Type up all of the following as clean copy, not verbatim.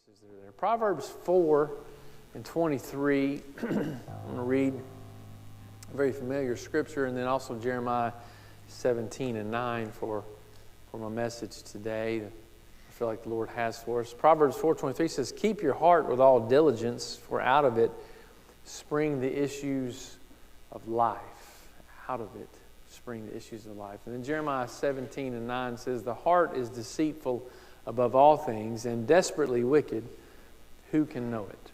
verses that are there. Proverbs 4 and 23. I'm going to read a very familiar scripture, and then also Jeremiah 17 and 9 for my message today that I feel like the Lord has for us. Proverbs 4:23 says, "Keep your heart with all diligence, for out of it spring the issues of life." Out of it spring the issues of life. And then Jeremiah 17 and 9 says, "The heart is deceitful above all things and desperately wicked. Who can know it?"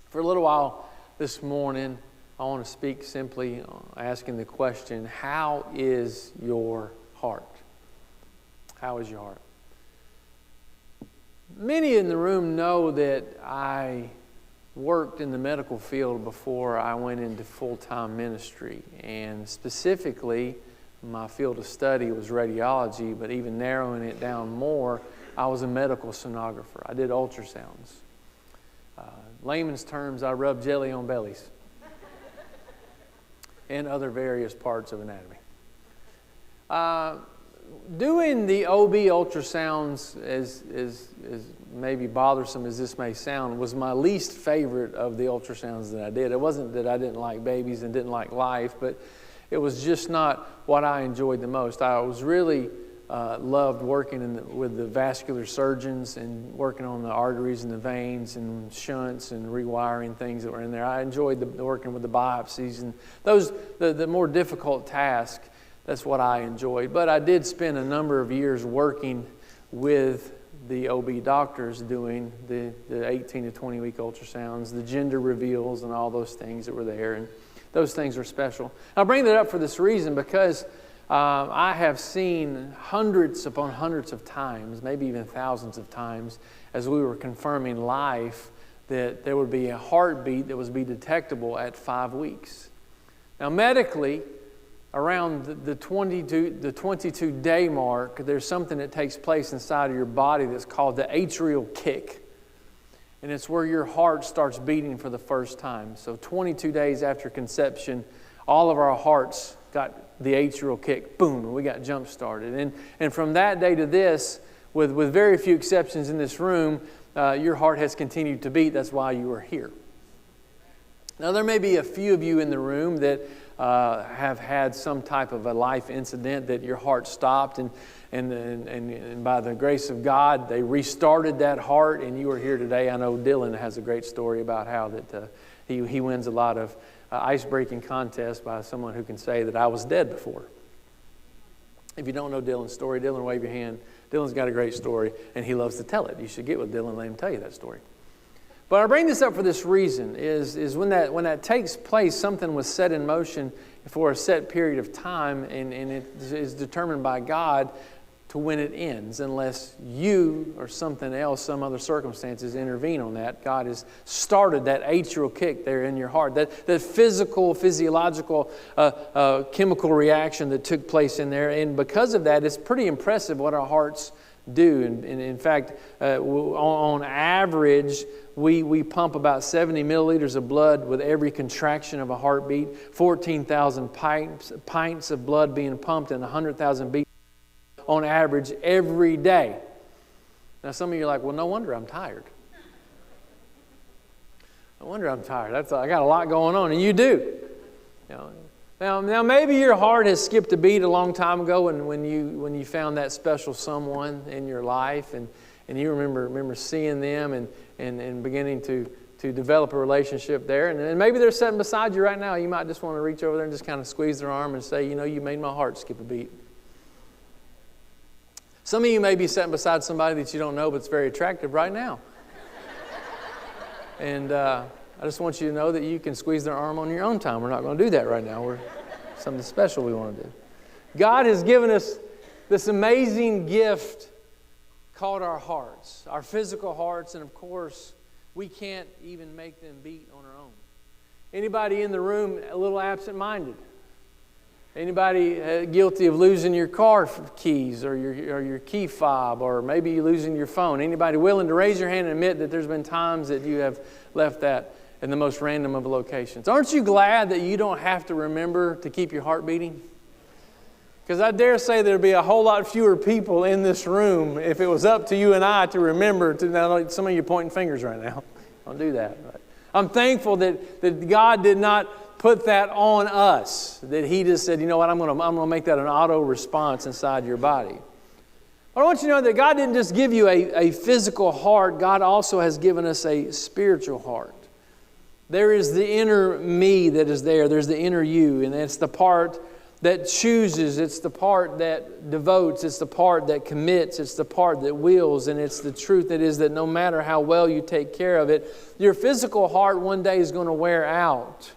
For a little while this morning, I want to speak simply asking the question, how is your heart? How is your heart? Many in the room know that I worked in the medical field before I went into full-time ministry. And specifically, my field of study was radiology, but even narrowing it down more, I was a medical sonographer. I did ultrasounds. Layman's terms, I rubbed jelly on bellies and other various parts of anatomy. Doing the OB ultrasounds, as maybe bothersome as this may sound, was my least favorite of the ultrasounds that I did. It wasn't that I didn't like babies and didn't like life, but it was just not what I enjoyed the most. I was really loved working with the vascular surgeons and working on the arteries and the veins and shunts and rewiring things that were in there. I enjoyed working with the biopsies and those the more difficult tasks. That's what I enjoyed. But I did spend a number of years working with the OB doctors doing the 18 to 20 week ultrasounds, the gender reveals and all those things that were there. And those things were special. I bring that up for this reason because I have seen hundreds upon hundreds of times, maybe even thousands of times, as we were confirming life, that there would be a heartbeat that would be detectable at 5 weeks. Now medically, around the 22-day mark, there's something that takes place inside of your body that's called the atrial kick. And it's where your heart starts beating for the first time. So 22 days after conception, all of our hearts got the atrial kick. Boom, and we got jump started. And from that day to this, with very few exceptions in this room, your heart has continued to beat. That's why you are here. Now there may be a few of you in the room that have had some type of a life incident that your heart stopped, and by the grace of God, they restarted that heart, and you are here today. I know Dylan has a great story about how that he wins a lot of ice-breaking contests by someone who can say that I was dead before. If you don't know Dylan's story, Dylan, wave your hand. Dylan's got a great story, and he loves to tell it. You should get with Dylan and let him tell you that story. But I bring this up for this reason, is when that takes place, something was set in motion for a set period of time, and it is determined by God to when it ends, unless you or something else, some other circumstances intervene on that. God has started that atrial kick there in your heart, that physiological, chemical reaction that took place in there. And because of that, it's pretty impressive what our hearts do. And in fact, on average, we pump about 70 milliliters of blood with every contraction of a heartbeat, 14,000 pints of blood being pumped and 100,000 beats on average every day. Now some of you are like, well, no wonder I'm tired. No wonder I'm tired. I got a lot going on, and you do. Now maybe your heart has skipped a beat a long time ago, and when you found that special someone in your life, and you remember seeing them and beginning to develop a relationship there, and maybe they're sitting beside you right now. You might just want to reach over there and just kind of squeeze their arm and say, you made my heart skip a beat. Some of you may be sitting beside somebody that you don't know, but it's very attractive right now. And I just want you to know that you can squeeze their arm on your own time. We're not going to do that right now. We're something special we want to do. God has given us this amazing gift called our hearts, our physical hearts, and of course, we can't even make them beat on our own. Anybody in the room a little absent-minded? Anybody guilty of losing your car keys or your key fob, or maybe you losing your phone? Anybody willing to raise your hand and admit that there's been times that you have left that in the most random of locations? Aren't you glad that you don't have to remember to keep your heart beating? Because I dare say there'd be a whole lot fewer people in this room if it was up to you and I to remember to. Now, some of you pointing fingers right now. Don't do that. But I'm thankful that God did not put that on us. That He just said, you know what, I'm going to make that an auto response inside your body. But I want you to know that God didn't just give you a physical heart. God also has given us a spiritual heart. There is the inner me that is there. There's the inner you, and it's the part that chooses, it's the part that devotes, it's the part that commits, it's the part that wills, and it's the truth that is that no matter how well you take care of it, your physical heart one day is going to wear out.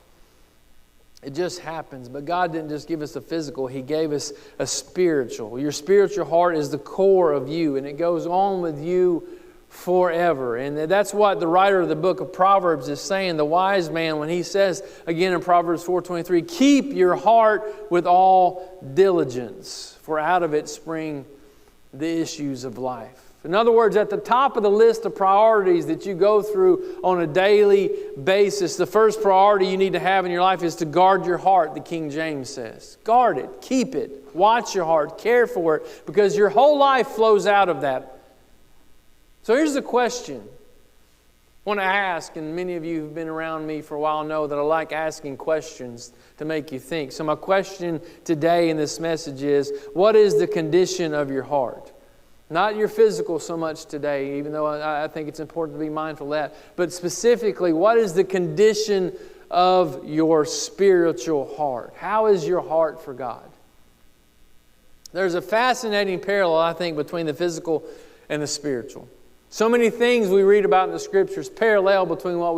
It just happens. But God didn't just give us a physical, He gave us a spiritual. Your spiritual heart is the core of you, and it goes on with you forever. And that's what the writer of the book of Proverbs is saying, the wise man, when he says, again in Proverbs 4:23, keep your heart with all diligence, for out of it spring the issues of life. In other words, at the top of the list of priorities that you go through on a daily basis, the first priority you need to have in your life is to guard your heart, the King James says. Guard it, keep it, watch your heart, care for it, because your whole life flows out of that. So here's the question I want to ask, and many of you who've been around me for a while know that I like asking questions to make you think. So my question today in this message is, what is the condition of your heart? Not your physical so much today, even though I think it's important to be mindful of that, but specifically, what is the condition of your spiritual heart? How is your heart for God? There's a fascinating parallel, I think, between the physical and the spiritual. So many things we read about in the Scriptures parallel between what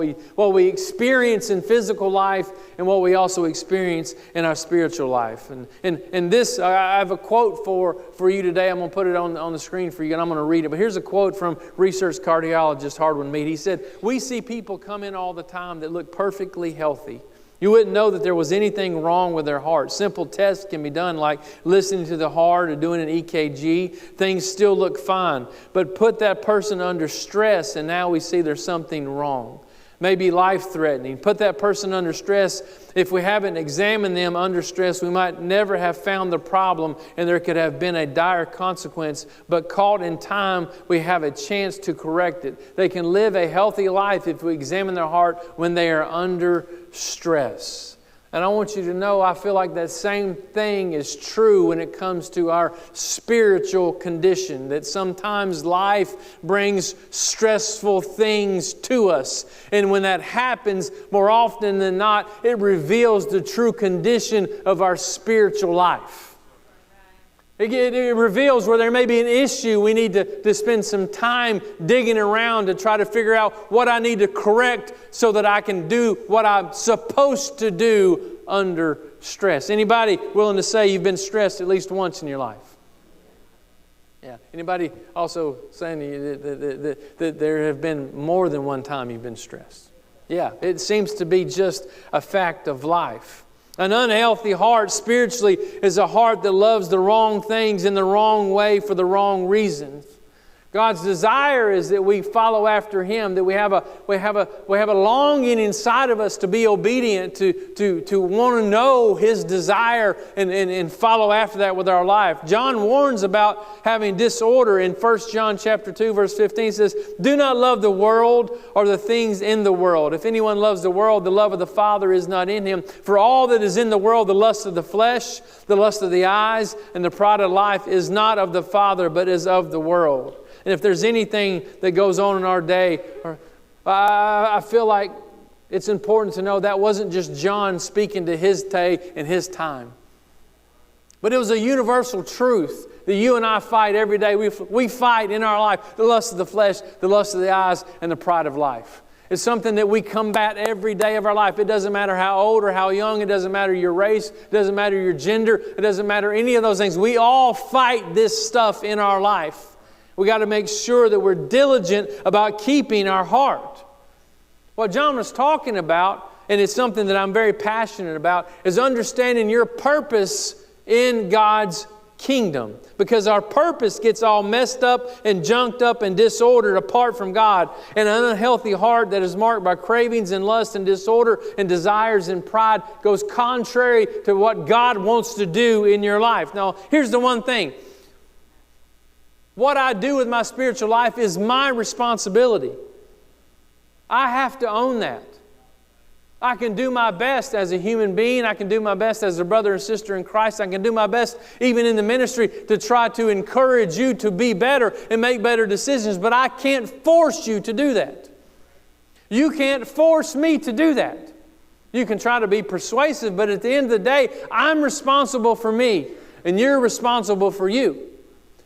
we experience in physical life and what we also experience in our spiritual life. And this, I have a quote for you today. I'm going to put it on the screen for you, and I'm going to read it. But here's a quote from research cardiologist Hardwin Mead. He said, "We see people come in all the time that look perfectly healthy. You wouldn't know that there was anything wrong with their heart. Simple tests can be done like listening to the heart or doing an EKG. Things still look fine. But put that person under stress and now we see there's something wrong. Maybe life-threatening. Put that person under stress. If we haven't examined them under stress, we might never have found the problem and there could have been a dire consequence. But caught in time, we have a chance to correct it. They can live a healthy life if we examine their heart when they are under stress." And I want you to know, I feel like that same thing is true when it comes to our spiritual condition. That sometimes life brings stressful things to us. And when that happens, more often than not, it reveals the true condition of our spiritual life. It reveals where there may be an issue. We need to spend some time digging around to try to figure out what I need to correct so that I can do what I'm supposed to do under stress. Anybody willing to say you've been stressed at least once in your life? Yeah. Anybody also saying to you that there have been more than one time you've been stressed? Yeah. It seems to be just a fact of life. An unhealthy heart spiritually is a heart that loves the wrong things in the wrong way for the wrong reasons. God's desire is that we follow after Him, that we have a longing inside of us to be obedient, to want to know His desire and follow after that with our life. John warns about having disorder in 1 John chapter 2, verse 15. It says, "Do not love the world or the things in the world. If anyone loves the world, the love of the Father is not in him. For all that is in the world, the lust of the flesh, the lust of the eyes, and the pride of life is not of the Father, but is of the world." And if there's anything that goes on in our day, I feel like it's important to know that wasn't just John speaking to his day and his time. But it was a universal truth that you and I fight every day. We fight in our life the lust of the flesh, the lust of the eyes, and the pride of life. It's something that we combat every day of our life. It doesn't matter how old or how young. It doesn't matter your race. It doesn't matter your gender. It doesn't matter any of those things. We all fight this stuff in our life. We got to make sure that we're diligent about keeping our heart. What John was talking about, and it's something that I'm very passionate about, is understanding your purpose in God's kingdom, because our purpose gets all messed up and junked up and disordered apart from God. And an unhealthy heart that is marked by cravings and lust and disorder and desires and pride goes contrary to what God wants to do in your life. Now, here's the one thing. What I do with my spiritual life is my responsibility. I have to own that. I can do my best as a human being. I can do my best as a brother and sister in Christ. I can do my best even in the ministry to try to encourage you to be better and make better decisions. But I can't force you to do that. You can't force me to do that. You can try to be persuasive, but at the end of the day, I'm responsible for me and you're responsible for you.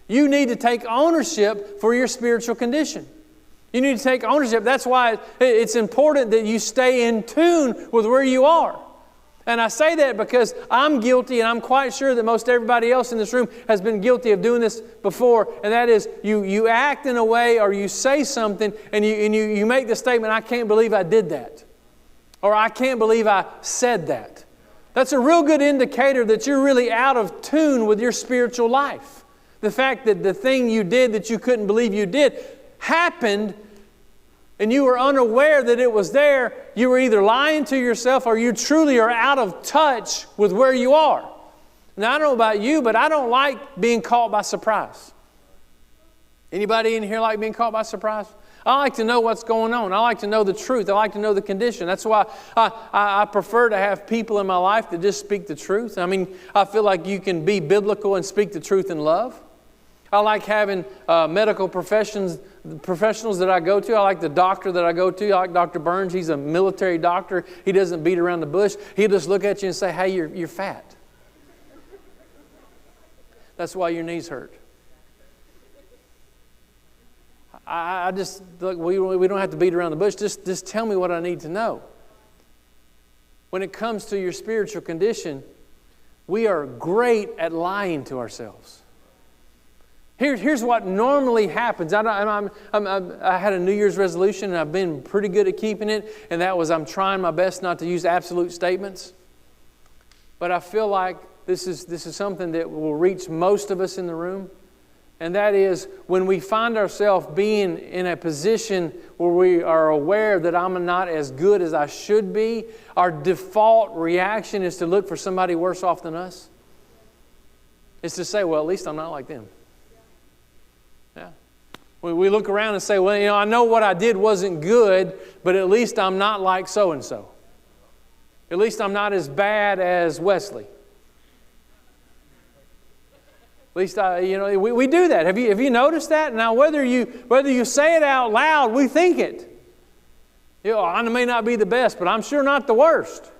You need to take ownership for your spiritual condition. You need to take ownership. That's why it's important that you stay in tune with where you are. And I say that because I'm guilty, and I'm quite sure that most everybody else in this room has been guilty of doing this before. And that is, you act in a way or you say something and you make the statement, I can't believe I did that. Or I can't believe I said that. That's a real good indicator that you're really out of tune with your spiritual life. The fact that the thing you did that you couldn't believe you did happened and you were unaware that it was there, you were either lying to yourself or you truly are out of touch with where you are. Now, I don't know about you, but I don't like being caught by surprise. Anybody in here like being caught by surprise? I like to know what's going on. I like to know the truth. I like to know the condition. That's why I prefer to have people in my life that just speak the truth. I mean, I feel like you can be biblical and speak the truth in love. I like having medical professionals that I go to. I like the doctor that I go to. I like Dr. Burns. He's a military doctor. He doesn't beat around the bush. He'll just look at you and say, hey, you're fat. That's why your knees hurt. I just, look, we don't have to beat around the bush. Just tell me what I need to know. When it comes to your spiritual condition, we are great at lying to ourselves. Here's what normally happens. I had a New Year's resolution, and I've been pretty good at keeping it, and that was I'm trying my best not to use absolute statements. But I feel like this is something that will reach most of us in the room, and that is when we find ourselves being in a position where we are aware that I'm not as good as I should be, our default reaction is to look for somebody worse off than us. It's to say, well, at least I'm not like them. Yeah. We look around and say, well, I know what I did wasn't good, but at least I'm not like so-and-so. At least I'm not as bad as Wesley. At least, we do that. Have you noticed that? Now, whether you say it out loud, we think it. I may not be the best, but I'm sure not the worst.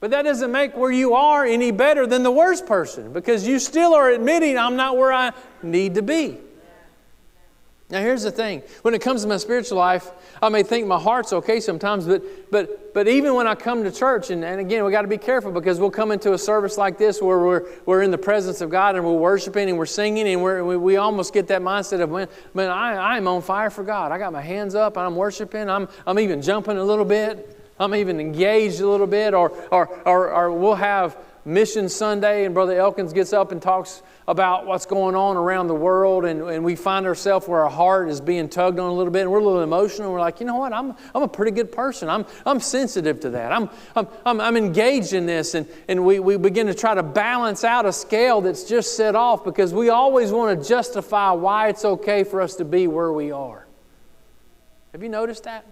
But that doesn't make where you are any better than the worst person, because you still are admitting I'm not where I need to be. Now here's the thing. When it comes to my spiritual life, I may think my heart's okay sometimes, but even when I come to church, and again, we got to be careful, because we'll come into a service like this where we're in the presence of God and we're worshiping and we're singing, and we almost get that mindset of, man, I'm on fire for God. I got my hands up and I'm worshiping. I'm even jumping a little bit. I'm even engaged a little bit, or we'll have Mission Sunday and Brother Elkins gets up and talks about what's going on around the world, and we find ourselves where our heart is being tugged on a little bit, and we're a little emotional. We're like, you know what? I'm a pretty good person. I'm sensitive to that. I'm engaged in this, and we begin to try to balance out a scale that's just set off, because we always want to justify why it's okay for us to be where we are. Have you noticed that?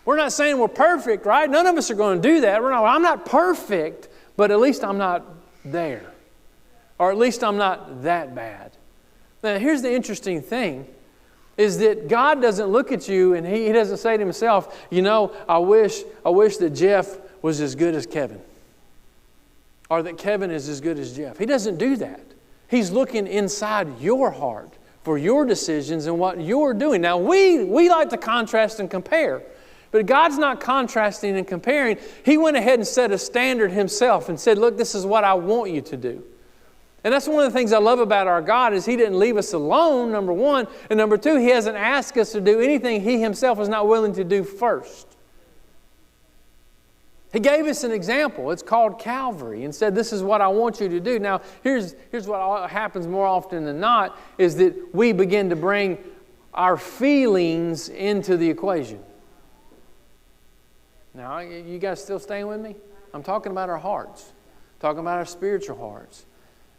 We're not saying we're perfect, right? None of us are going to do that. I'm not perfect, but at least I'm not there. Or at least I'm not that bad. Now, here's the interesting thing, is that God doesn't look at you and He doesn't say to Himself, I wish that Jeff was as good as Kevin. Or that Kevin is as good as Jeff. He doesn't do that. He's looking inside your heart for your decisions and what you're doing. Now, we like to contrast and compare. But God's not contrasting and comparing. He went ahead and set a standard Himself and said, look, this is what I want you to do. And that's one of the things I love about our God, is He didn't leave us alone, number one. And number two, He hasn't asked us to do anything He Himself is not willing to do first. He gave us an example. It's called Calvary, and said, this is what I want you to do. Now, here's what happens more often than not, is that we begin to bring our feelings into the equation. Now, you guys still staying with me? I'm talking about our hearts. I'm talking about our spiritual hearts.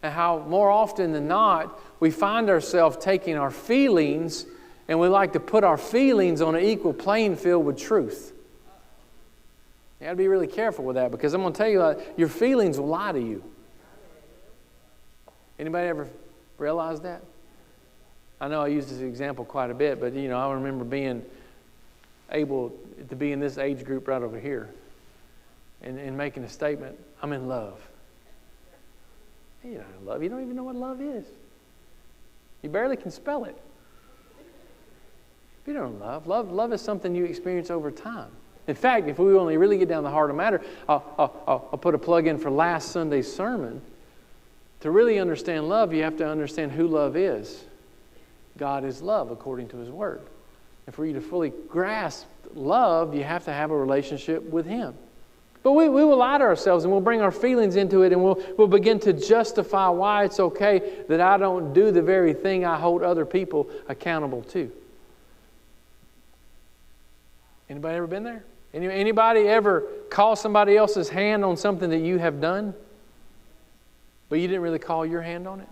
And how more often than not, we find ourselves taking our feelings and we like to put our feelings on an equal playing field with truth. You got to be really careful with that, because I'm going to tell you, your feelings will lie to you. Anybody ever realize that? I know I use this example quite a bit, but I remember being able to be in this age group right over here and making a statement, I'm in love. You're not in love. You don't even know what love is. You barely can spell it. You don't love. Love is something you experience over time. In fact, if we only really get down the heart of the matter, I'll put a plug in for last Sunday's sermon. To really understand love, you have to understand who love is. God is love, according to His Word. And for you to fully grasp love, you have to have a relationship with Him. But we will lie to ourselves, and we'll bring our feelings into it, and we'll begin to justify why it's okay that I don't do the very thing I hold other people accountable to. Anybody ever been there? Anybody ever call somebody else's hand on something that you have done, but you didn't really call your hand on it?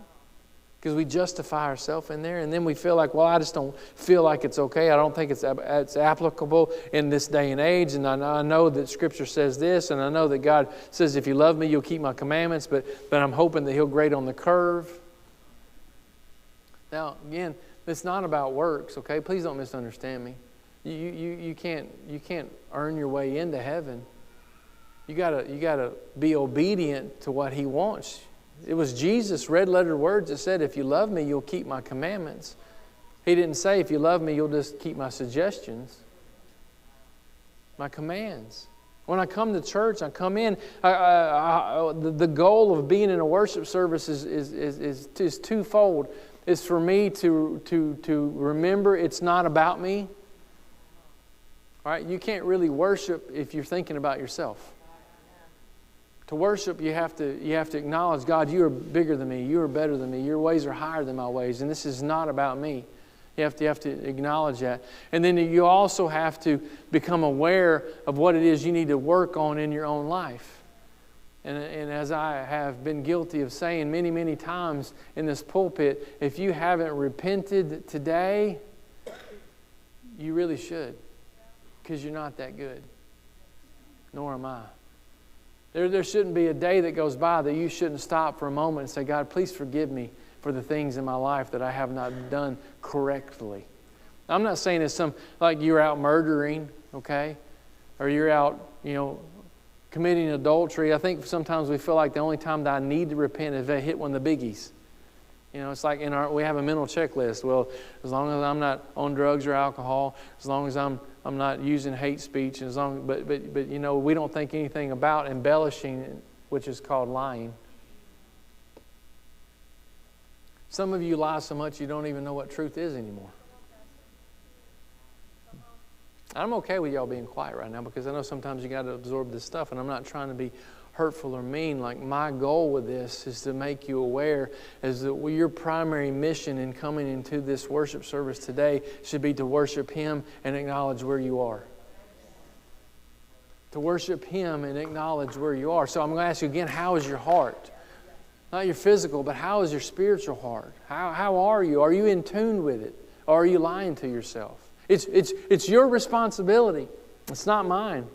Because we justify ourselves in there, and then we feel like, well, I just don't feel like it's okay. I don't think it's applicable in this day and age, and I know that Scripture says this, and I know that God says, if you love me, you'll keep my commandments, but I'm hoping that He'll grade on the curve. Now, again, it's not about works, okay? Please don't misunderstand me. You can't earn your way into heaven. You gotta be obedient to what He wants. It was Jesus' red-letter words that said, if you love me, you'll keep my commandments. He didn't say, if you love me, you'll just keep my suggestions. My commands. When I come to church, I come in, the goal of being in a worship service is twofold. It's for me to remember it's not about me. All right? You can't really worship if you're thinking about yourself. To worship, you have to acknowledge, God, you are bigger than me. You are better than me. Your ways are higher than my ways. And this is not about me. You have to acknowledge that. And then you also have to become aware of what it is you need to work on in your own life. And as I have been guilty of saying many, many times in this pulpit, if you haven't repented today, you really should. Because you're not that good. Nor am I. There shouldn't be a day that goes by that you shouldn't stop for a moment and say, God, please forgive me for the things in my life that I have not done correctly. I'm not saying it's like you're out murdering, okay? Or you're out, committing adultery. I think sometimes we feel like the only time that I need to repent is if I hit one of the biggies. It's like we have a mental checklist. Well, as long as I'm not on drugs or alcohol, as long as I'm not using hate speech, but we don't think anything about embellishing, which is called lying. Some of you lie so much you don't even know what truth is anymore. I'm okay with y'all being quiet right now, because I know sometimes you got to absorb this stuff, and I'm not trying to be hurtful or mean. Like, my goal with this is to make you aware is that your primary mission in coming into this worship service today should be to worship Him and acknowledge where you are. To worship Him and acknowledge where you are. So I'm going to ask you again, how is your heart? Not your physical, but how is your spiritual heart? How are you? Are you in tune with it? Or are you lying to yourself? It's your responsibility. It's not mine.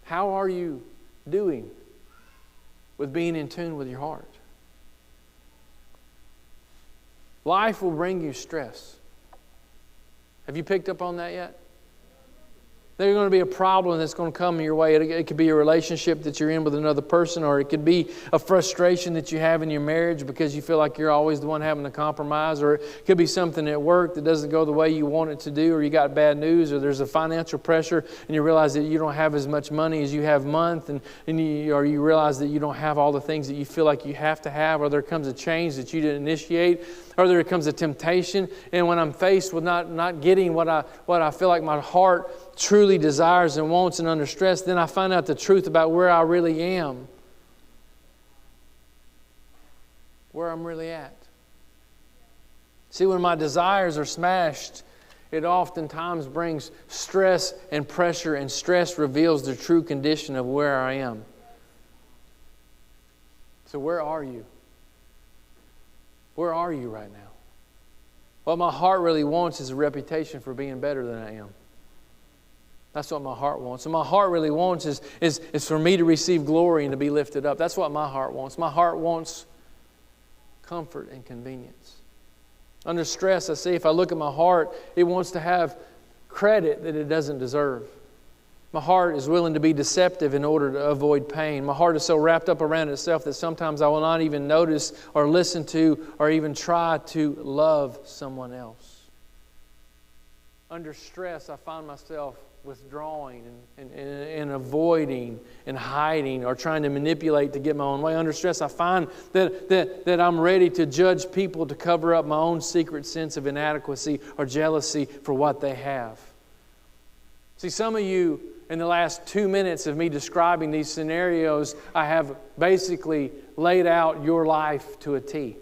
How are you doing with being in tune with your heart? Life will bring you stress. Have you picked up on that yet? There's going to be a problem that's going to come your way. It could be a relationship that you're in with another person, or it could be a frustration that you have in your marriage because you feel like you're always the one having to compromise, or it could be something at work that doesn't go the way you want it to do, or you got bad news, or there's a financial pressure and you realize that you don't have as much money as you have or you realize that you don't have all the things that you feel like you have to have, or there comes a change that you didn't initiate, or there comes a temptation, and when I'm faced with not getting what I feel like my heart truly desires and wants and under stress, then I find out the truth about where I really am. Where I'm really at. See, when my desires are smashed, it oftentimes brings stress and pressure, and stress reveals the true condition of where I am. So where are you? Where are you right now? What my heart really wants is a reputation for being better than I am. That's what my heart wants. And my heart really wants is for me to receive glory and to be lifted up. That's what my heart wants. My heart wants comfort and convenience. Under stress, I see, if I look at my heart, it wants to have credit that it doesn't deserve. My heart is willing to be deceptive in order to avoid pain. My heart is so wrapped up around itself that sometimes I will not even notice or listen to or even try to love someone else. Under stress, I find myself withdrawing and avoiding and hiding or trying to manipulate to get my own way. Under stress, I find that I'm ready to judge people to cover up my own secret sense of inadequacy or jealousy for what they have. See, some of you, in the last 2 minutes of me describing these scenarios, I have basically laid out your life to a T.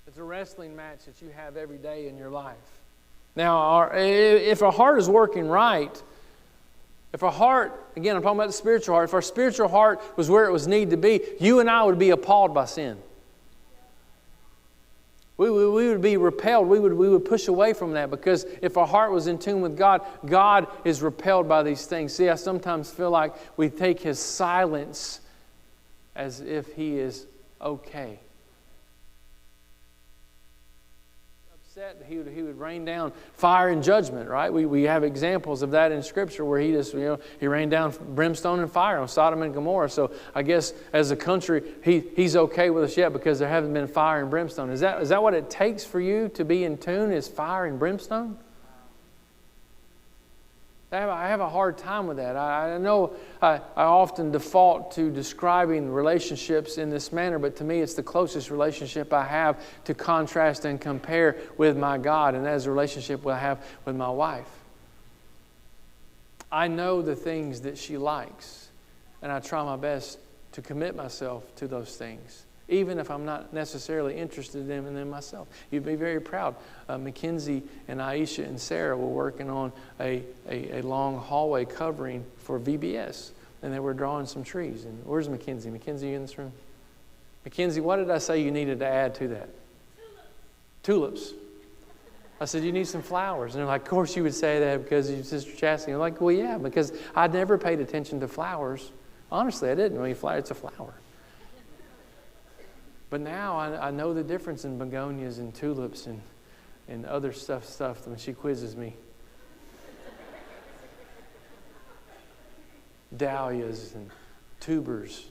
It's a wrestling match that you have every day in your life. Now, if our heart is working right, if our heart, again, I'm talking about the spiritual heart, if our spiritual heart was where it was needed to be, you and I would be appalled by sin. We would be repelled. We would push away from that, because if our heart was in tune with God, God is repelled by these things. See, I sometimes feel like we take His silence as if He is okay. Upset, He would rain down fire and judgment, right? We have examples of that in Scripture where He just, He rained down brimstone and fire on Sodom and Gomorrah. So I guess as a country, He's okay with us yet because there haven't been fire and brimstone. Is that what it takes for you to be in tune, is fire and brimstone? I have a hard time with that. I know I often default to describing relationships in this manner, but to me it's the closest relationship I have to contrast and compare with my God, and that is the relationship I have with my wife. I know the things that she likes, and I try my best to commit myself to those things, even if I'm not necessarily interested in them myself. You'd be very proud. Mackenzie and Aisha and Sarah were working on a long hallway covering for VBS, and they were drawing some trees. And where's Mackenzie? Mackenzie, you in this room? Mackenzie, what did I say you needed to add to that? Tulips. I said, you need some flowers. And they're like, of course you would say that because of your Sister Chastity. I'm like, well, yeah, because I'd never paid attention to flowers. Honestly, I didn't. It's a flower. But now I know the difference in begonias and tulips and other stuff when she quizzes me. Dahlias and tubers.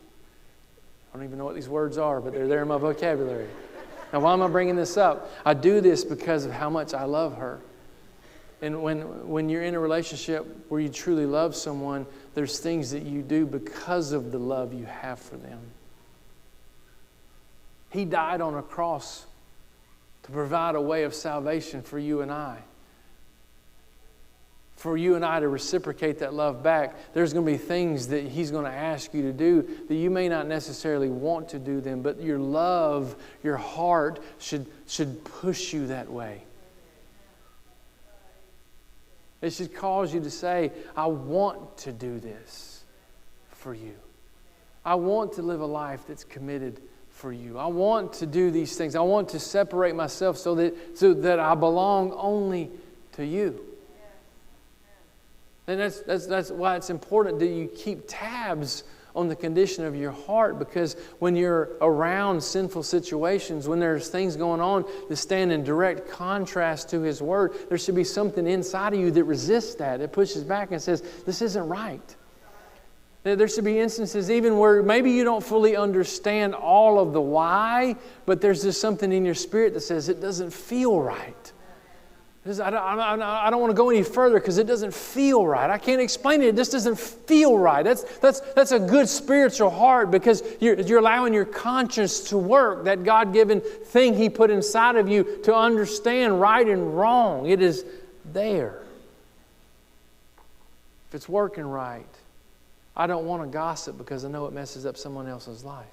I don't even know what these words are, but they're there in my vocabulary. Now, why am I bringing this up? I do this because of how much I love her. And when you're in a relationship where you truly love someone, there's things that you do because of the love you have for them. He died on a cross to provide a way of salvation for you and I. For you and I to reciprocate that love back, there's going to be things that He's going to ask you to do that you may not necessarily want to do them, but your love, your heart should push you that way. It should cause you to say, I want to do this for you. I want to live a life that's committed for you. I want to do these things. I want to separate myself so that I belong only to you. And that's why it's important that you keep tabs on the condition of your heart, because when you're around sinful situations, when there's things going on that stand in direct contrast to His Word, there should be something inside of you that resists that. It pushes back and says, this isn't right. There should be instances even where maybe you don't fully understand all of the why, but there's just something in your spirit that says it doesn't feel right. I don't want to go any further because it doesn't feel right. I can't explain it. It just doesn't feel right. That's a good spiritual heart because you're allowing your conscience to work, that God-given thing He put inside of you to understand right and wrong. It is there. If it's working right, I don't want to gossip because I know it messes up someone else's life.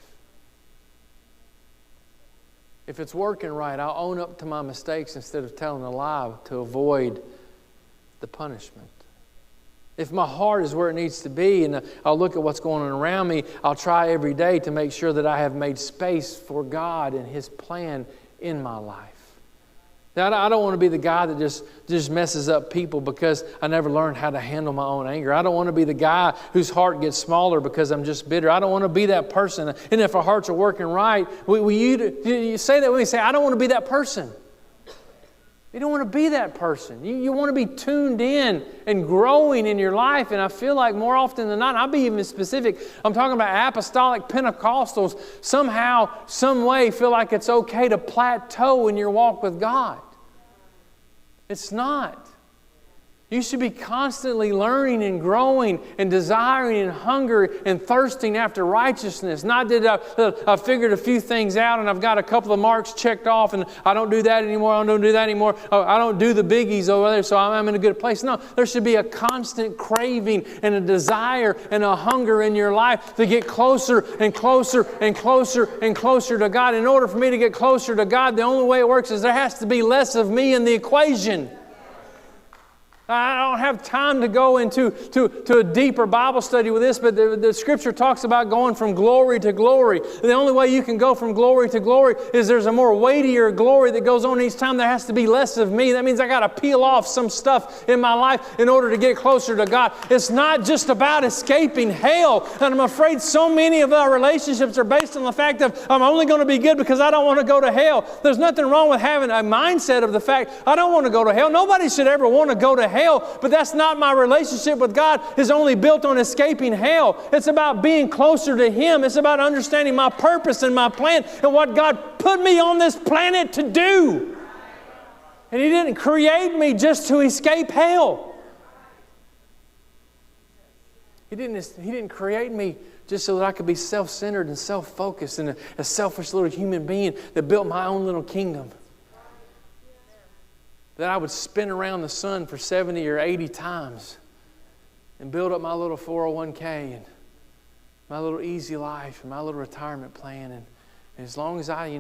If it's working right, I'll own up to my mistakes instead of telling a lie to avoid the punishment. If my heart is where it needs to be and I'll look at what's going on around me, I'll try every day to make sure that I have made space for God and His plan in my life. Now, I don't want to be the guy that just messes up people because I never learned how to handle my own anger. I don't want to be the guy whose heart gets smaller because I'm just bitter. I don't want to be that person. And if our hearts are working right, you say that when you say, I don't want to be that person. You don't want to be that person. You want to be tuned in and growing in your life. And I feel like more often than not, I'll be even specific. I'm talking about apostolic Pentecostals somehow, some way feel like it's okay to plateau in your walk with God. It's not. You should be constantly learning and growing and desiring and hungry and thirsting after righteousness. Not that I figured a few things out and I've got a couple of marks checked off and I don't do that anymore, I don't do that anymore, I don't do the biggies over there, so I'm in a good place. No, there should be a constant craving and a desire and a hunger in your life to get closer and closer and closer and closer to God. In order for me to get closer to God, the only way it works is there has to be less of me in the equation. I don't have time to go into a deeper Bible study with this, but the Scripture talks about going from glory to glory. The only way you can go from glory to glory is there's a more weightier glory that goes on each time. There has to be less of me. That means I got to peel off some stuff in my life in order to get closer to God. It's not just about escaping hell. And I'm afraid so many of our relationships are based on the fact of I'm only going to be good because I don't want to go to hell. There's nothing wrong with having a mindset of the fact I don't want to go to hell. Nobody should ever want to go to hell. But that's not my relationship with God. It's only built on escaping hell. It's about being closer to Him. It's about understanding my purpose and my plan and what God put me on this planet to do. And He didn't create me just to escape hell. He didn't create me just so that I could be self-centered and self-focused and a selfish little human being that built my own little kingdom. That I would spin around the sun for 70 or 80 times and build up my little 401k and my little easy life and my little retirement plan. And as long as I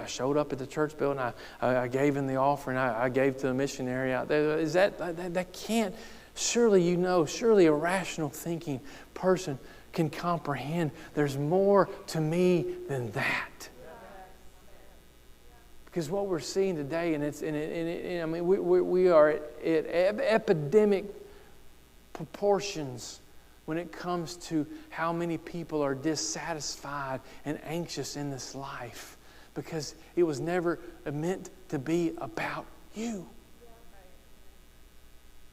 showed up at the church building, I gave in the offering, I gave to the missionary out there. That can't, surely a rational thinking person can comprehend there's more to me than that. Because what we're seeing today, we are at epidemic proportions when it comes to how many people are dissatisfied and anxious in this life, because it was never meant to be about you.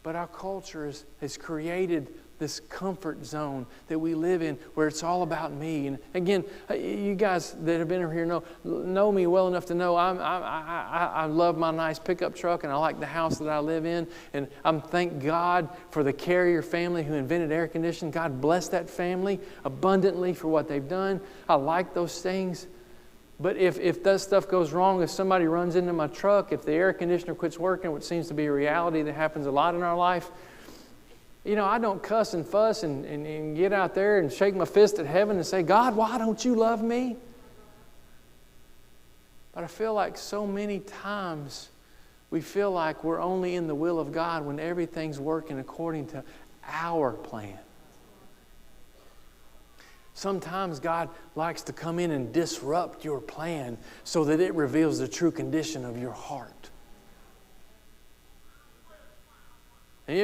But our culture has created this comfort zone that we live in where it's all about me. And again, you guys that have been here know me well enough to know I love my nice pickup truck and I like the house that I live in. And I'm thank God for the Carrier family who invented air conditioning. God bless that family abundantly for what they've done. I like those things. But if that stuff goes wrong, if somebody runs into my truck, if the air conditioner quits working, which seems to be a reality that happens a lot in our life, I don't cuss and fuss and get out there and shake my fist at heaven and say, God, why don't you love me? But I feel like so many times we feel like we're only in the will of God when everything's working according to our plan. Sometimes God likes to come in and disrupt your plan so that it reveals the true condition of your heart. Have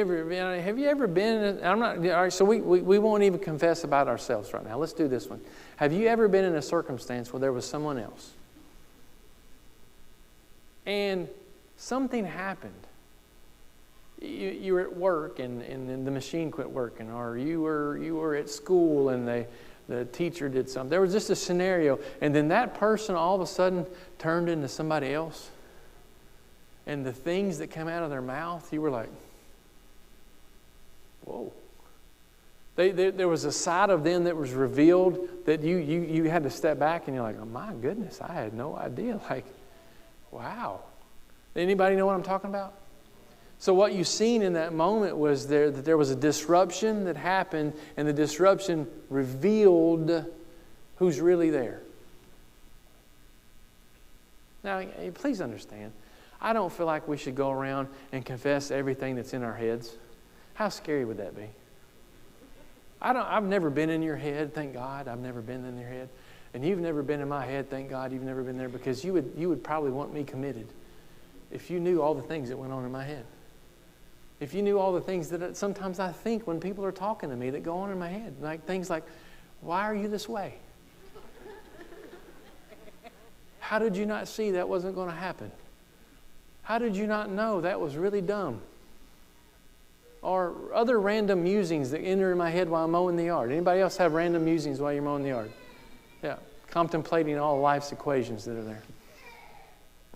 you ever been? I'm not. All right, so we won't even confess about ourselves right now. Let's do this one. Have you ever been in a circumstance where there was someone else, and something happened? You were at work and the machine quit working, or you were at school and the teacher did something. There was just a scenario, and then that person all of a sudden turned into somebody else. and the things that come out of their mouth, you were like, whoa. There was a side of them that was revealed that you had to step back and you're like, oh my goodness, I had no idea. Like, wow. Anybody know what I'm talking about? So what you seen in that moment was that there was a disruption that happened, and the disruption revealed who's really there. Now, please understand, I don't feel like we should go around and confess everything that's in our heads. How scary would that be? I've never been in your head, thank God. I've never been in your head. And you've never been in my head, thank God you've never been there, because you would probably want me committed if you knew all the things that went on in my head. If you knew all the things that sometimes I think when people are talking to me that go on in my head. Like things like, why are you this way? How did you not see that wasn't going to happen? How did you not know that was really dumb? Or other random musings that enter in my head while I'm mowing the yard. Anybody else have random musings while you're mowing the yard? Yeah, contemplating all life's equations that are there.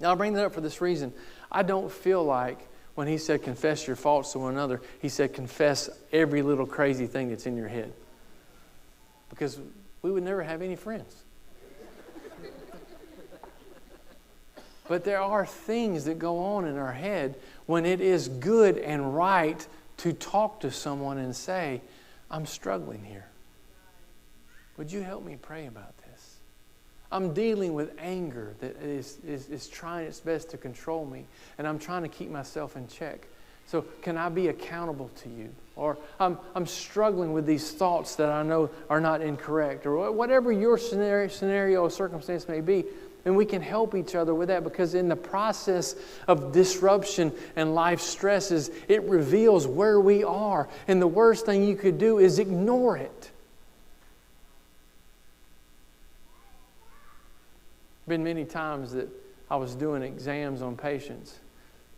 Now, I bring that up for this reason. I don't feel like when he said confess your faults to one another, he said confess every little crazy thing that's in your head. Because we would never have any friends. But there are things that go on in our head when it is good and right to talk to someone and say, I'm struggling here. Would you help me pray about this? I'm dealing with anger that is trying its best to control me, and I'm trying to keep myself in check. So can I be accountable to you? Or I'm struggling with these thoughts that I know are not incorrect, or whatever your scenario or circumstance may be. And we can help each other with that, because in the process of disruption and life stresses, it reveals where we are. And the worst thing you could do is ignore it. Been many times that I was doing exams on patients,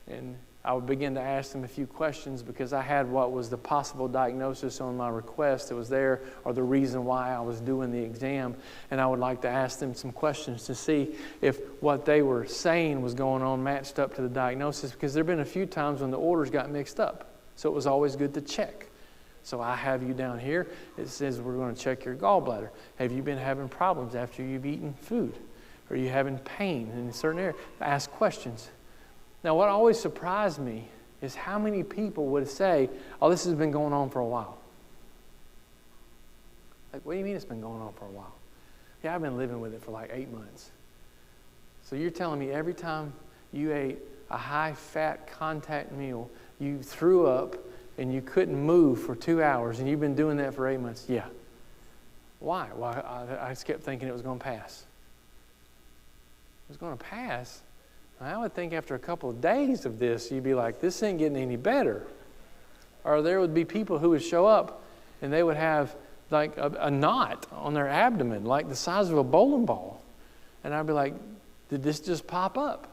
and I would begin to ask them a few questions because I had what was the possible diagnosis on my request that was there, or the reason why I was doing the exam. And I would like to ask them some questions to see if what they were saying was going on matched up to the diagnosis, because there have been a few times when the orders got mixed up. So it was always good to check. So I have you down here. It says we're going to check your gallbladder. Have you been having problems after you've eaten food? Are you having pain in a certain area? Ask questions. Now, what always surprised me is how many people would say, oh, this has been going on for a while. Like, what do you mean it's been going on for a while? Yeah, I've been living with it for like 8 months. So you're telling me every time you ate a high-fat contact meal, you threw up and you couldn't move for 2 hours, and you've been doing that for 8 months? Yeah. Why? Well, I just kept thinking it was going to pass. It was going to pass? I would think after a couple of days of this, you'd be like, this ain't getting any better. Or there would be people who would show up and they would have like a knot on their abdomen, like the size of a bowling ball. And I'd be like, did this just pop up?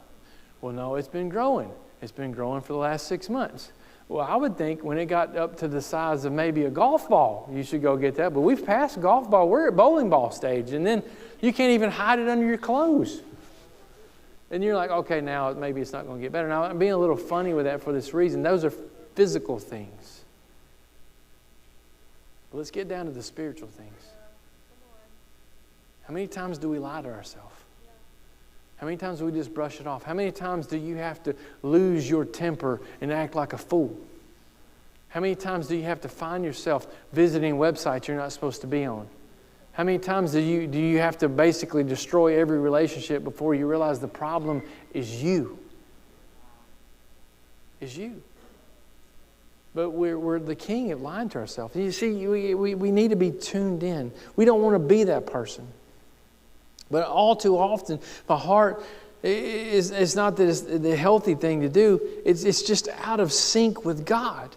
Well, no, it's been growing. It's been growing for the last 6 months. Well, I would think when it got up to the size of maybe a golf ball, you should go get that. But we've passed golf ball. We're at bowling ball stage. And then you can't even hide it under your clothes. And you're like, okay, now maybe it's not going to get better. Now, I'm being a little funny with that for this reason. Those are physical things. But let's get down to the spiritual things. How many times do we lie to ourselves? How many times do we just brush it off? How many times do you have to lose your temper and act like a fool? How many times do you have to find yourself visiting websites you're not supposed to be on? How many times do you have to basically destroy every relationship before you realize the problem is you? Is you. But we're the king of lying to ourselves. You see, we need to be tuned in. We don't want to be that person. But all too often, the heart is not the healthy thing to do. It's just out of sync with God.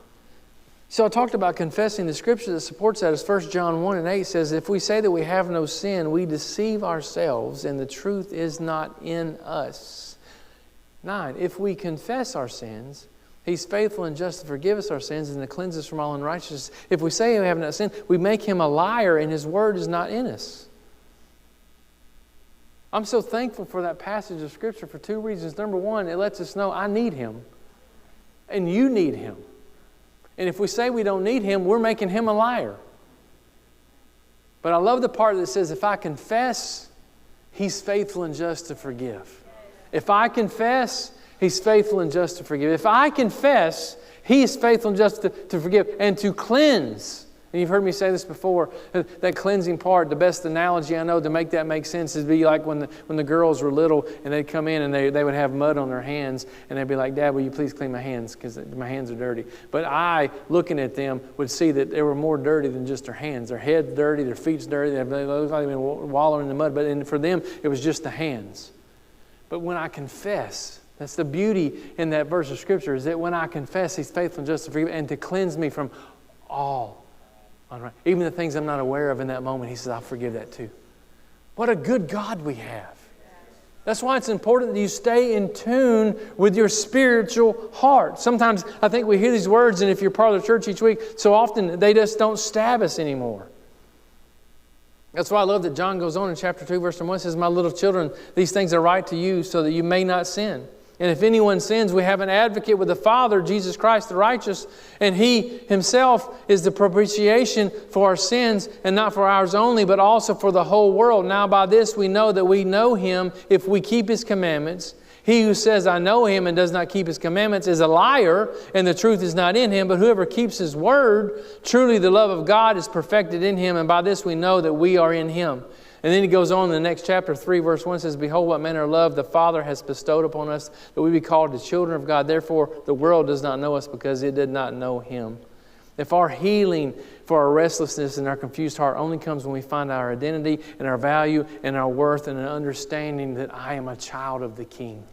So I talked about confessing. The scripture that supports that is 1 John 1:8 says, if we say that we have no sin, we deceive ourselves and the truth is not in us. 9, if we confess our sins, He's faithful and just to forgive us our sins and to cleanse us from all unrighteousness. If we say we have not sinned, we make Him a liar and His word is not in us. I'm so thankful for that passage of Scripture for two reasons. Number one, it lets us know I need Him. And you need Him. And if we say we don't need Him, we're making Him a liar. But I love the part that says, if I confess, He's faithful and just to forgive. If I confess, He's faithful and just to forgive. If I confess, He is faithful and just to forgive and to cleanse. And you've heard me say this before, that cleansing part, the best analogy I know to make that make sense is be like when the girls were little and they'd come in and they would have mud on their hands and they'd be like, Dad, will you please clean my hands because my hands are dirty. But I, looking at them, would see that they were more dirty than just their hands. Their head's dirty, their feet's dirty, they look like they've been wallowing in the mud. But for them, it was just the hands. But when I confess, that's the beauty in that verse of Scripture, is that when I confess, He's faithful and just to forgive and to cleanse me from all. Even the things I'm not aware of in that moment, He says, I'll forgive that too. What a good God we have. That's why it's important that you stay in tune with your spiritual heart. Sometimes I think we hear these words, and if you're part of the church each week, so often they just don't stab us anymore. That's why I love that John goes on in chapter 2, verse 1, says, My little children, these things I write to you so that you may not sin. And if anyone sins, we have an advocate with the Father, Jesus Christ the righteous, and He Himself is the propitiation for our sins, and not for ours only, but also for the whole world. Now by this we know that we know Him if we keep His commandments. He who says, I know Him, and does not keep His commandments is a liar, and the truth is not in him. But whoever keeps His word, truly the love of God is perfected in him, and by this we know that we are in Him. And then he goes on in the next chapter, 3 verse 1 says, Behold, what manner of love the Father has bestowed upon us, that we be called the children of God. Therefore, the world does not know us because it did not know Him. If our healing for our restlessness and our confused heart only comes when we find our identity and our value and our worth and an understanding that I am a child of the King.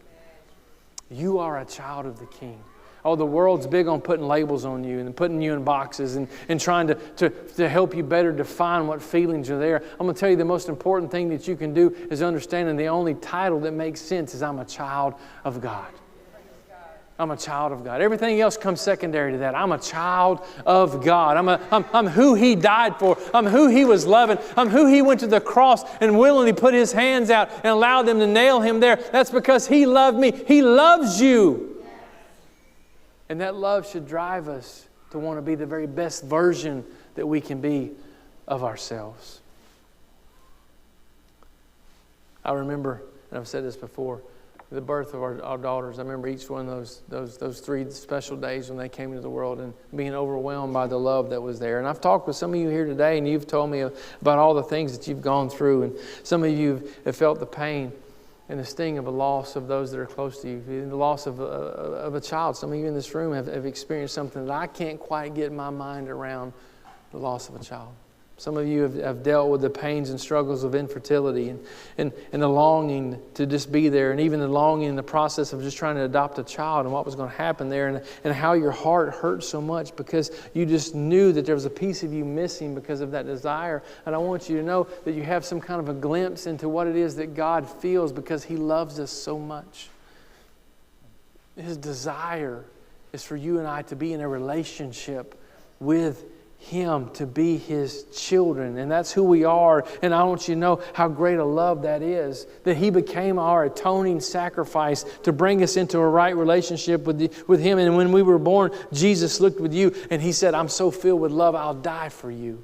You are a child of the King. Oh, the world's big on putting labels on you and putting you in boxes and trying to help you better define what feelings are there. I'm going to tell you the most important thing that you can do is understanding the only title that makes sense is I'm a child of God. I'm a child of God. Everything else comes secondary to that. I'm a child of God. I'm who He died for. I'm who He was loving. I'm who He went to the cross and willingly put His hands out and allowed them to nail Him there. That's because He loved me. He loves you. And that love should drive us to want to be the very best version that we can be of ourselves. I remember, and I've said this before, the birth of our daughters. I remember each one of those 3 special days when they came into the world and being overwhelmed by the love that was there. And I've talked with some of you here today, and you've told me about all the things that you've gone through. And some of you have felt the pain and the sting of a loss of those that are close to you, the loss of a child. Some of you in this room have experienced something that I can't quite get my mind around, the loss of a child. Some of you have dealt with the pains and struggles of infertility and the longing to just be there, and even the longing in the process of just trying to adopt a child and what was going to happen there, and how your heart hurt so much because you just knew that there was a piece of you missing because of that desire. And I want you to know that you have some kind of a glimpse into what it is that God feels because He loves us so much. His desire is for you and I to be in a relationship with Him, to be His children. And that's who we are. And I want you to know how great a love that is. That He became our atoning sacrifice to bring us into a right relationship with Him. And when we were born, Jesus looked with you and He said, I'm so filled with love, I'll die for you.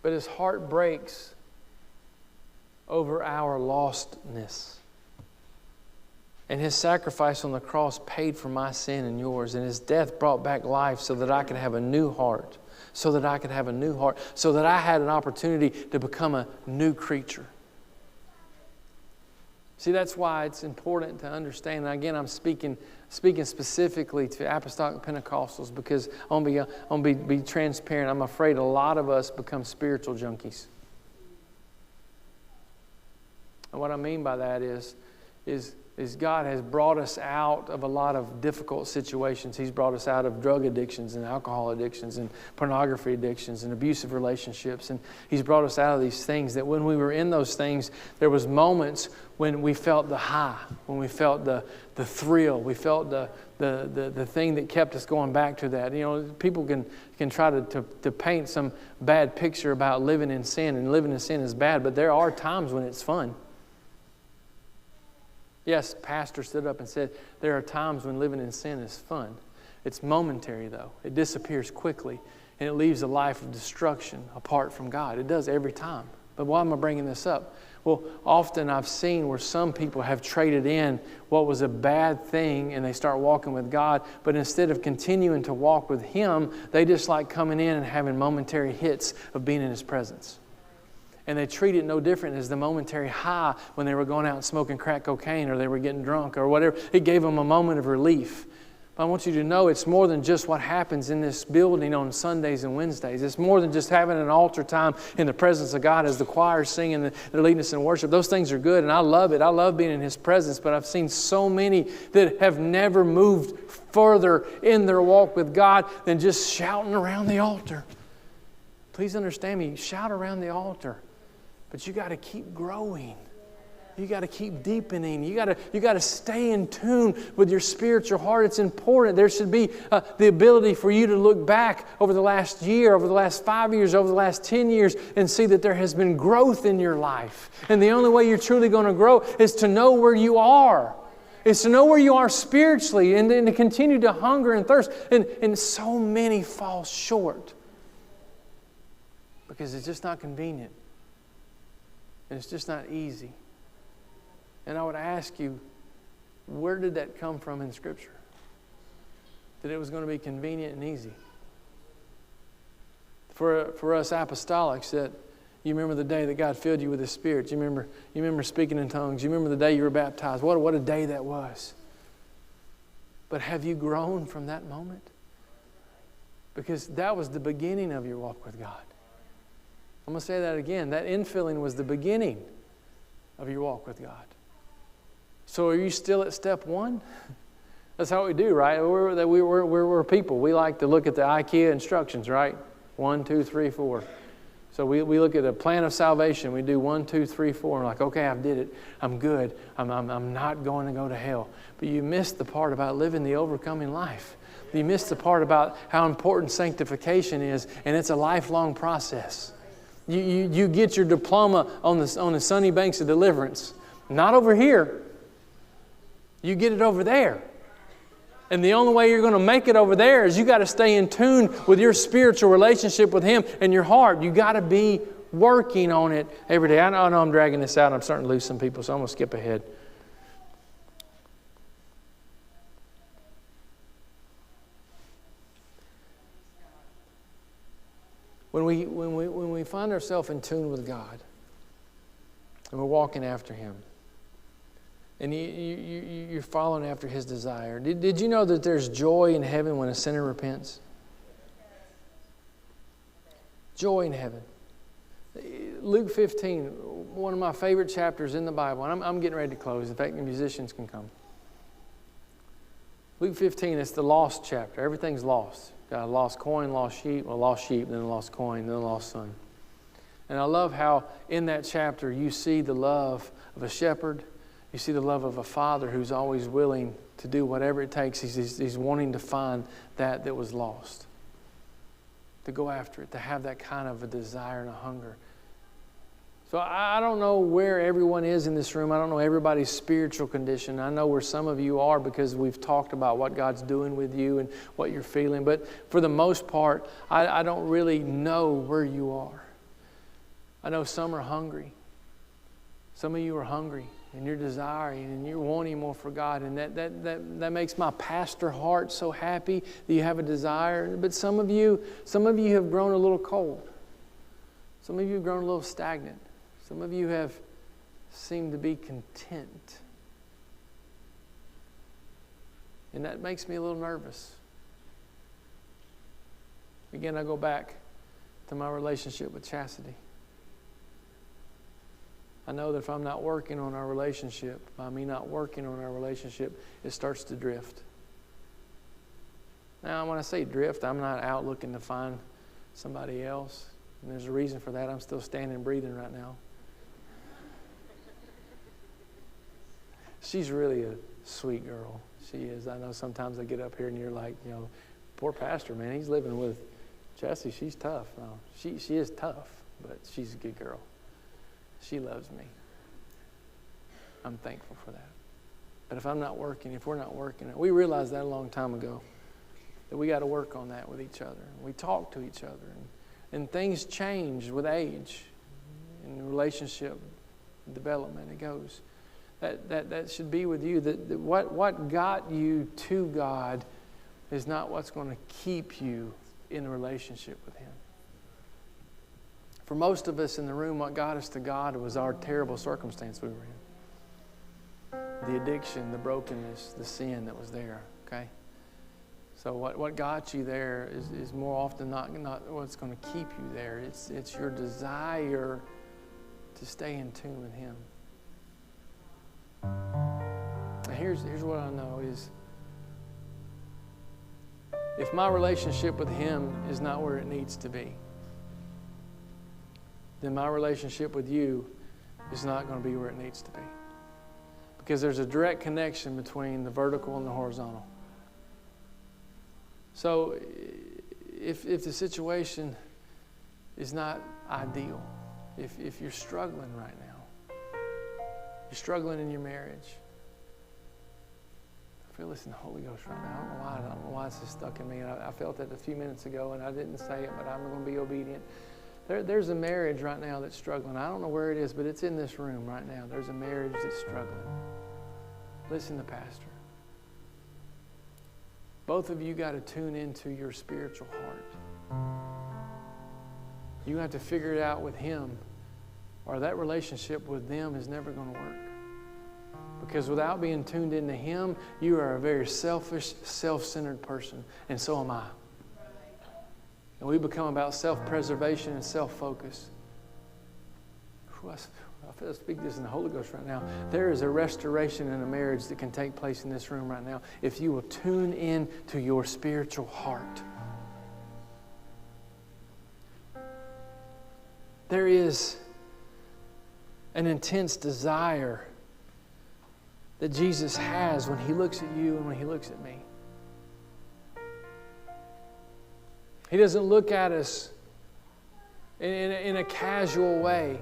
But His heart breaks over our lostness. And His sacrifice on the cross paid for my sin and yours. And His death brought back life so that I could have a new heart. So that I could have a new heart. So that I had an opportunity to become a new creature. See, that's why it's important to understand. And again, I'm speaking specifically to Apostolic Pentecostals because I'm going to be transparent. I'm afraid a lot of us become spiritual junkies. And what I mean by that is is God has brought us out of a lot of difficult situations. He's brought us out of drug addictions and alcohol addictions and pornography addictions and abusive relationships. And He's brought us out of these things that when we were in those things, there was moments when we felt the high, when we felt the thrill, we felt the thing that kept us going back to that. You know, people can try to paint some bad picture about living in sin, and living in sin is bad, but there are times when it's fun. Yes, pastor stood up and said, there are times when living in sin is fun. It's momentary, though. It disappears quickly, and it leaves a life of destruction apart from God. It does every time. But why am I bringing this up? Well, often I've seen where some people have traded in what was a bad thing, and they start walking with God, but instead of continuing to walk with Him, they just like coming in and having momentary hits of being in His presence. And they treat it no different as the momentary high when they were going out and smoking crack cocaine or they were getting drunk or whatever. It gave them a moment of relief. But I want you to know it's more than just what happens in this building on Sundays and Wednesdays. It's more than just having an altar time in the presence of God as the choir singing and they're leading us in worship. Those things are good, and I love it. I love being in His presence, but I've seen so many that have never moved further in their walk with God than just shouting around the altar. Please understand me. Shout around the altar. But you got to keep growing. You got to keep deepening. You got to stay in tune with your spiritual heart. It's important. There should be the ability for you to look back over the last year, over the last 5 years, over the last 10 years, and see that there has been growth in your life. And the only way you're truly going to grow is to know where you are. It's to know where you are spiritually, and to continue to hunger and thirst. And so many fall short because it's just not convenient. And it's just not easy. And I would ask you, where did that come from in Scripture? That it was going to be convenient and easy. For us apostolics, that you remember the day that God filled you with His Spirit. You remember speaking in tongues. You remember the day you were baptized. What a day that was. But have you grown from that moment? Because that was the beginning of your walk with God. I'm going to say that again. That infilling was the beginning of your walk with God. So are you still at step one? That's how we do, right? We're people. We like to look at the IKEA instructions, right? 1, 2, 3, 4. So we look at a plan of salvation. We do 1, 2, 3, 4. And we're like, okay, I did it. I'm good. I'm not going to go to hell. But you missed the part about living the overcoming life. You missed the part about how important sanctification is, and it's a lifelong process. You get your diploma on the sunny banks of deliverance. Not over here. You get it over there. And the only way you're going to make it over there is you got to stay in tune with your spiritual relationship with Him and your heart. You got to be working on it every day. I know I'm dragging this out. I'm starting to lose some people, so I'm going to skip ahead. When we find ourselves in tune with God and we're walking after Him and you're following after His desire, did you know that there's joy in heaven when a sinner repents? Joy in heaven. Luke 15, one of my favorite chapters in the Bible, and I'm getting ready to close. In fact, the musicians can come. Luke 15, it's the lost chapter. Everything's lost. Got a lost coin, lost sheep, then a lost coin, then a lost son. And I love how in that chapter you see the love of a shepherd. You see the love of a father who's always willing to do whatever it takes. He's wanting to find that was lost. To go after it, to have that kind of a desire and a hunger. So I don't know where everyone is in this room. I don't know everybody's spiritual condition. I know where some of you are because we've talked about what God's doing with you and what you're feeling. But for the most part, I don't really know where you are. I know some are hungry. Some of you are hungry and you're desiring and you're wanting more for God. And that makes my pastor heart so happy that you have a desire. But some of you have grown a little cold. Some of you have grown a little stagnant. Some of you have seemed to be content. And that makes me a little nervous. Again, I go back to my relationship with Chastity. I know that if I'm not working on our relationship, by me not working on our relationship, it starts to drift. Now, when I say drift, I'm not out looking to find somebody else. And there's a reason for that. I'm still standing and breathing right now. She's really a sweet girl. She is. I know sometimes I get up here and you're like, poor pastor, man. He's living with Jessie. She's tough. No, she is tough, but she's a good girl. She loves me. I'm thankful for that. But if we're not working, we realized that a long time ago, that we got to work on that with each other. We talk to each other. And things change with age and relationship development. It goes. That should be with you. That what got you to God is not what's going to keep you in a relationship with Him. For most of us in the room, what got us to God was our terrible circumstance we were in. The addiction, the brokenness, the sin that was there. Okay? So what got you there is more often not what's going to keep you there. It's your desire to stay in tune with Him. Now here's what I know is, if my relationship with Him is not where it needs to be, then my relationship with you is not going to be where it needs to be. Because there's a direct connection between the vertical and the horizontal. So if the situation is not ideal, if you're struggling right now, you're struggling in your marriage, I feel this in the Holy Ghost right now. I don't know why this is stuck in me. I felt that a few minutes ago and I didn't say it, but I'm going to be obedient. There's a marriage right now that's struggling. I don't know where it is, but it's in this room right now. There's a marriage that's struggling. Listen to Pastor. Both of you got to tune into your spiritual heart. You have to figure it out with Him, or that relationship with them is never going to work. Because without being tuned into Him, you are a very selfish, self-centered person, and so am I. And we become about self-preservation and self-focus. I feel speak this in the Holy Ghost right now. There is a restoration in a marriage that can take place in this room right now if you will tune in to your spiritual heart. There is an intense desire that Jesus has when He looks at you and when He looks at me. He doesn't look at us in a casual way,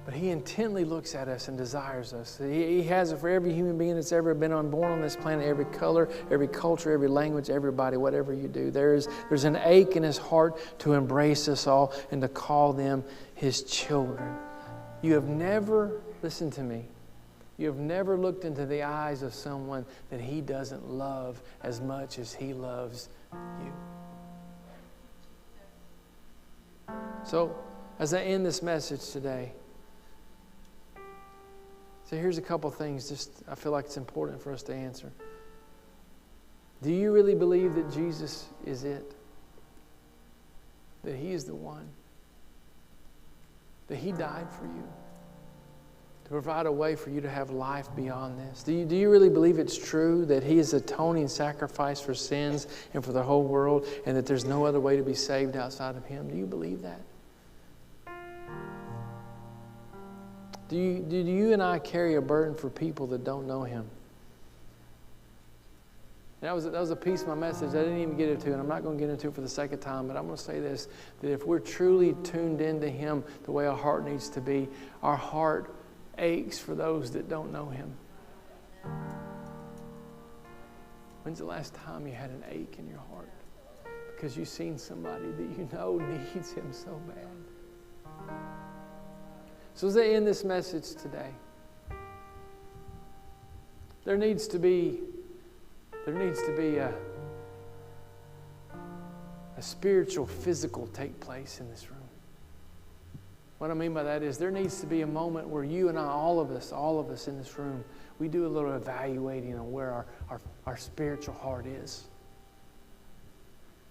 but He intently looks at us and desires us. He has it for every human being that's ever been born on this planet, every color, every culture, every language, everybody, whatever you do. There's an ache in His heart to embrace us all and to call them His children. You have never, listen to me, you have never looked into the eyes of someone that He doesn't love as much as He loves you. So, as I end this message today, so here's a couple things I feel like it's important for us to answer. Do you really believe that Jesus is it? That He is the one? That He died for you? To provide a way for you to have life beyond this? Do you really believe it's true that He is atoning sacrifice for sins and for the whole world, and that there's no other way to be saved outside of Him? Do you believe that? Do you and I carry a burden for people that don't know Him? And that was a piece of my message I didn't even get into, and I'm not going to get into it for the sake of time, but I'm going to say this, that if we're truly tuned into Him the way our heart needs to be, our heart aches for those that don't know Him. When's the last time you had an ache in your heart because you've seen somebody that you know needs Him so bad? So as I end this message today, there needs to be a spiritual, physical take place in this room. What I mean by that is there needs to be a moment where you and I, all of us in this room, we do a little evaluating on where our spiritual heart is.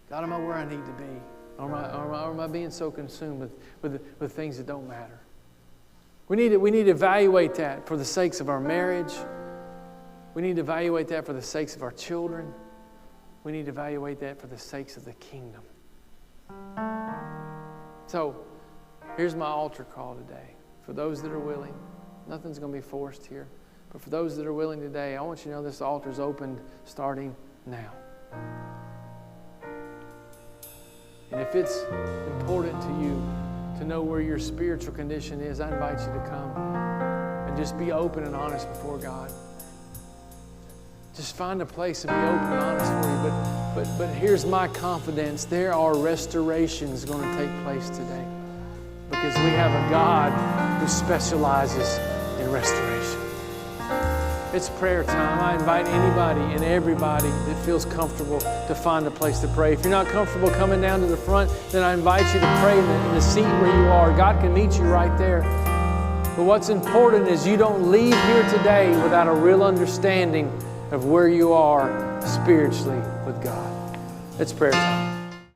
God, am I where I need to be? Or am I being so consumed with things that don't matter? We need to evaluate that for the sakes of our marriage. We need to evaluate that for the sakes of our children. We need to evaluate that for the sakes of the kingdom. So, here's my altar call today. For those that are willing, nothing's going to be forced here. But for those that are willing today, I want you to know this altar is open starting now. And if it's important to you to know where your spiritual condition is, I invite you to come and just be open and honest before God. Just find a place and be open and honest for you. But here's my confidence. There are restorations going to take place today because we have a God who specializes in restoration. It's prayer time. I invite anybody and everybody that feels comfortable to find a place to pray. If you're not comfortable coming down to the front, then I invite you to pray in the seat where you are. God can meet you right there. But what's important is you don't leave here today without a real understanding of where you are spiritually with God. It's prayer time.